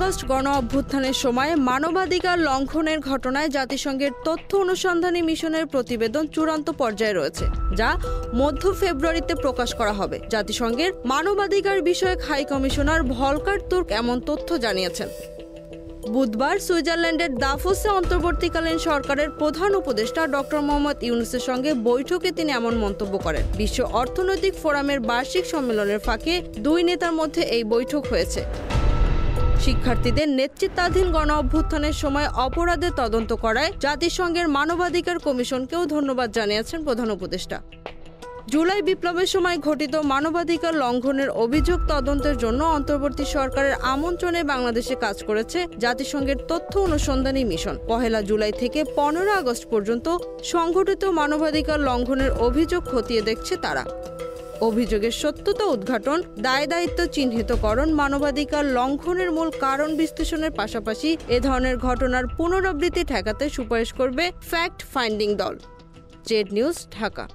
August গণ অভ্যুত্থানের সময় মানবাধিকার লঙ্ঘনের ঘটনায় জাতিসংঘের তথ্য অনুসন্ধানী মিশনের প্রতিবেদন চূড়ান্ত পর্যায়ে রয়েছে, যা মধ্য ফেব্রুয়ারিতে প্রকাশ করা হবে। জাতিসংঘের মানবাধিকার বিষয়ক হাই কমিশনার ভলকার তুর্ক এমন তথ্য জানিয়েছেন। বুধবার সুইজারল্যান্ডের দাভোসে অন্তর্বর্তীকালীন সরকারের প্রধান উপদেষ্টা ডক্টর মোহাম্মদ ইউনূসের সঙ্গে বৈঠকে তিনি এমন মন্তব্য করেন। বিশ্ব অর্থনৈতিক ফোরামের বার্ষিক সম্মেলনের ফাঁকে দুই নেতার মধ্যে এই বৈঠক হয়েছে। শিক্ষার্থীদের নেতৃত্বাধীন গণ অভ্যুত্থানের সময় অপরাধের তদন্ত করায় জাতিসংঘের মানবাধিকার কমিশনকেও ধন্যবাদ জানিয়েছেন প্রধান উপদেষ্টা। জুলাই বিপ্লবের সময় ঘটিত মানবাধিকার লঙ্ঘনের অভিযোগ তদন্তের জন্য অন্তর্বর্তী সরকারের আমন্ত্রণে বাংলাদেশে কাজ করেছে জাতিসংঘের তথ্য অনুসন্ধানী মিশন। 1 জুলাই থেকে 15 আগস্ট পর্যন্ত সংঘটিত মানবাধিকার লঙ্ঘনের অভিযোগ খতিয়ে দেখছে তারা। অভিযোগের সত্যতা উদ্ঘাটন, দায়-দায়িত্ব চিহ্নিতকরণ, মানবাধিকার লঙ্ঘনের মূল কারণ বিশ্লেষণের পাশাপাশি এ ধরনের ঘটনার পুনরাবৃত্তি ঠেকাতে সুপারিশ করবে ফ্যাক্ট ফাইন্ডিং দল। Z news, Dhaka.